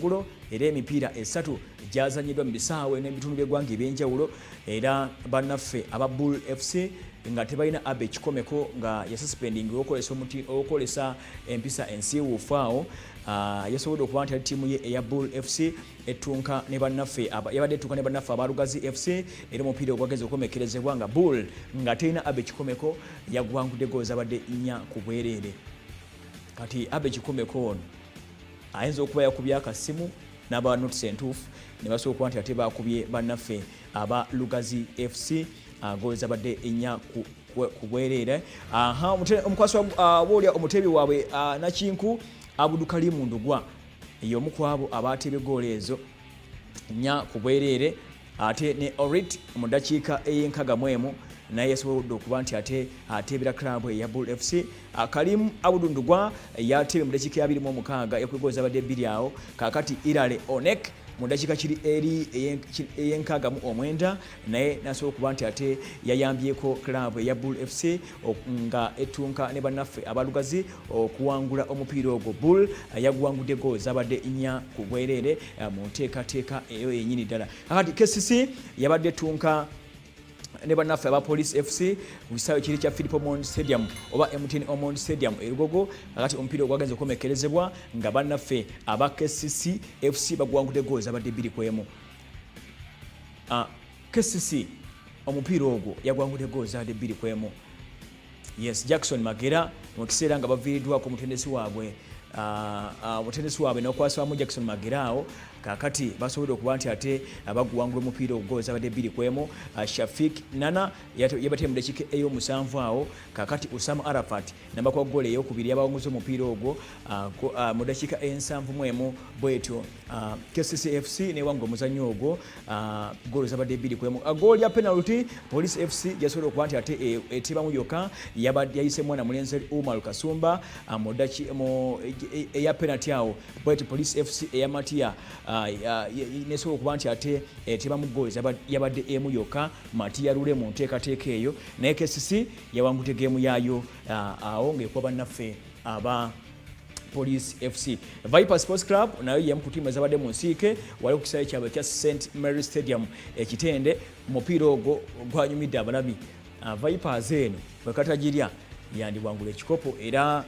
eggulo era emipiira esatu gyazanyiddwa mu bisaawe n'ebitundu by'eggwanga eby'enjawulo era bannaffe aba Bull FC nga tebalina Abe Kikomeko nga yasuspendinga okolesa empisa ensiiwuufu awo yasobodde okuba nti ttiimu ye eya Bull FC ettunka ne bannaffe yabadde ettunka ne bannaffe aba Lugazi FC era omupiira ogwageze okukomekerezebwa nga Bull nga terina Abe Kikomeko yagwangudde goal zabadde 4 ku bwereere. Kati Abe Kikomeko ono ayinza okuba yakubye akasimu n'aba notice entuufu ne basobola okuba nti ate bakubye bannaffe aba Lugazi FC goal zabadde 4 ku bwereere. Omukwasi w'olya omuteebi waabwe Nakinku Abudu Kalimu Ndugwa y'omu ku abo abaatebye goal ezo 4 ku bwereere, ate ne Orit mu ddakiika ey'enkagamu naye yasobodde okuba nti ate ateebera club eya Bull FC. Kalimu Abudu Ndugwa yateebye mu ddakiika ya 26 yakubye goal zabadde 2 awo. Kaakati Irale Onek mu ddakiika kiri eri ey'enkagamu 9 naye nasobola okuba nti ate yayambyeko club eya Bull FC nga ettunka ne bannaffe abalugazi okuwangula omupiira ogwo. Bull yaguwangudde goal zabadde 4 ku bwereere mu nteekateeka eyo yennyini ddala. Kakati KCC yabadde ettunka ne bannaffe aba Police FC ku kisaawe kiri kya Philip Omondi Stadium oba MTN Omondi Stadium e Lugogo. Kakati omupiira ogwagenze okukomekerezebwa nga bannaffe aba KCC FC baguwangudde goal zabadde 2 ku 1. KCC omupiira ogwo yagwangudde goal zabadde 2 ku 1. Yes, Jackson Magera mu kiseera nga baviiriddwako omutendesi waabwe n'okwasibwamu Jackson Magera awo. Kakati basobodde okuba nti ate baguwangula omupiira ogwo zabadde 2 ku 1. Shafik Nana yabateye mu ddakiika ey'omusanvu awo. Kakati Osama Arafat namba goal ey'okubiri yabawongoza omupiira ogwo mu ddakiika ey'ensanvu bwetyo. KCC FC newangula omuzannyo ogwo goal zabadde 2 ku 1. Goal ya penalty Police FC yasobodde okuba nti ate etebamu yokka yayise mwana mulenzi Umar Kasumba mu eya penalty awo bwetyo Police FC eya Matia nesobola okuba nti ate tebamu goal yabadde emu yokka Matia Rule mu nteekateeka eyo. Naye KCC yawangudde geemu yaayo awo ng'ekuba bannaffe aba Police FC. Viper Sports Club nayo yemu ku ttiimu ezabadde mu nsiike wali ku kisaawe kyabwe kya St Mary Stadium ekitende. Omupiira ogwo gwanyumidde abalabi. Vipers eno bwe katagirya yandiwangula ekikopo era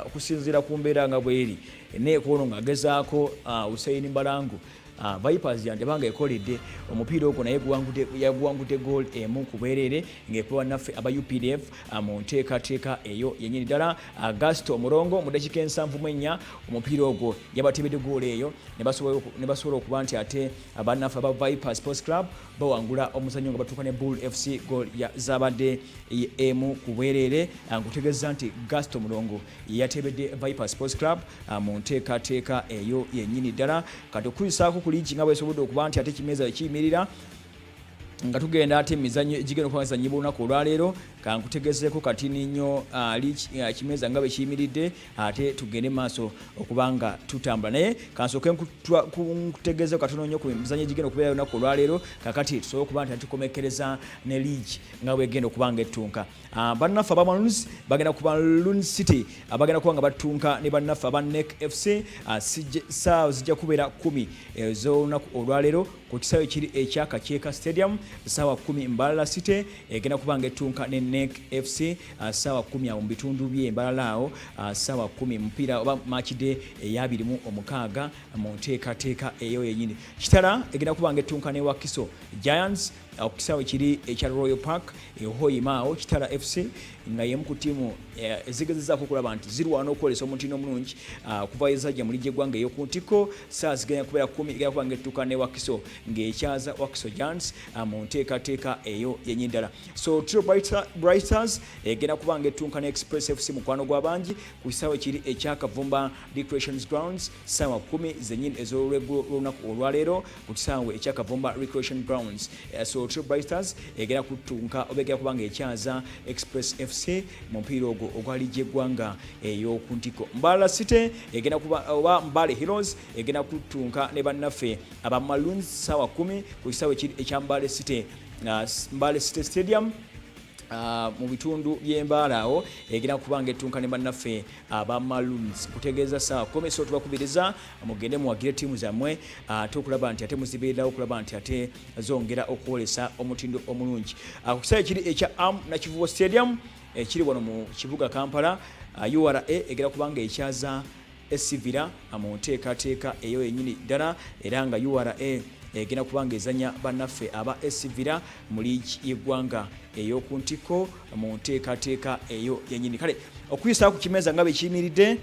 okusinziira ku mbeera nga bweri neekoono ng'agezaako Hussein Mbalangu Vipers yandibanga ekoledde omupiira ogwo naye yaguwangudde goal emu ku bwereere ng'ekuba naffe aba UPDF mu nteekateeka eyo yennyini ddala. Augusto Murongo mu ddakiika 74 omupiira ogwo yabatebedde goal eyo ne basobola okuba nti ate abannaffe aba Viper Sports Club bawangula omuzannyo nga batuuka ne Bull FC goal zabadde emu ku bwereere. Nkutegeeza nti Augusto Murongo yatebedde Viper Sports Club mu nteekateeka eyo yennyini ddala. Kati okuyisaako ku Liigi nga bwesobodde okuba nti ate Kimeza ekiyimirira nga tugenda ate emizannyo egigenda okuba ngizannyibwa olunaku olwaleero. Kankutegezeeko katini nnyo Kimeza nga bwe kiyimiridde ate tugende maaso okuba nga tutambula. Naye kansooke nkutegezeeko katono nnyo ku mizannyo egigenda okubeera olunaku olwaleero. Kakati tusobola okuba nti tukomekereza ne Liigi nga bwegenda okuba nga ettunka. Bannaffe aba Maroons bagenda kuba Loon City abagenda kuba nga battunka ne bannaffe aba NEC FC. Saawa zijja kubeera 10 ez'olunaku olwaleero ku kisaawe kiri ekyakakyeka Stadium. Saawa 10 Mbalala City egenda kuba nga ettunka ne NEC FC. Saawa 10 mu bitundu bye Mbalala awo. Saawa 10 mupiira oba match day eya 26 mu nteekateeka eyo yennyini. Kitala egenda kuba nga ettunka ne Wakiso Giants okukisaawe kiri ekya Royal Park Hoyimao. Kitala FC nga yemu ku ttiimu ezigezezaako okulaba nti zirwana okukolesa omutindo omulungi kuva ezajja mu liigi eggwanga ey'oku Ntikko. Saawa zigenda kubeera 10 egenda kuba nga ettuka ne Wakiso ng'ekyaza Wakiso Giants mu nteekateeka eyo yennyini ddala. So Tiro Bright Stars egenda kuba nga ettunka ne Express FC mukwano gw'abangi ku kisaawe kiri ekya Kavumba Recreation Grounds. Saawa 10 zennyini ez'olweggulo lw'olunaku olwaleero ku kisaawe ekya Kavumba Recreation Grounds. So Tiro Bright Stars egenda kuttunka oba egenda kuba nga ekyaza Express FC mu mupiira ogwo ogwa liigi eggwanga ey'oku Ntikko. Mbalala City egenda kuba oba Mbale Heroes egenda kuttunka ne bannaffe aba Maroons saawa 10 ku kisaawe ekya Mbale City. Mbale City Stadium mu bitundu by'embaala awo egenda kubanga ettunka ne bannaffe aba Maroons kutegeeza saa komeso tubakubiriza mugende muwagire ttiimu zammwe ate okulaba nti ate muzibeerawo okulaba nti ate zongera okwolesa omutindo omulungi ku kisaawe kiri ekya Nakivubo Stadium ekiri wano mu kibuga Kampala URA egenda kubanga ekyaza Esivira mu nteekateeka eyo yennyini ddala era nga URA egenda kubanga ezanya bannaffe aba Esivira mu liigi y'eggwanga ey'oku Ntikko mu nteekateeka eyo yennyini kale okuyisa ku kimeeza nga bwe kiyimiridde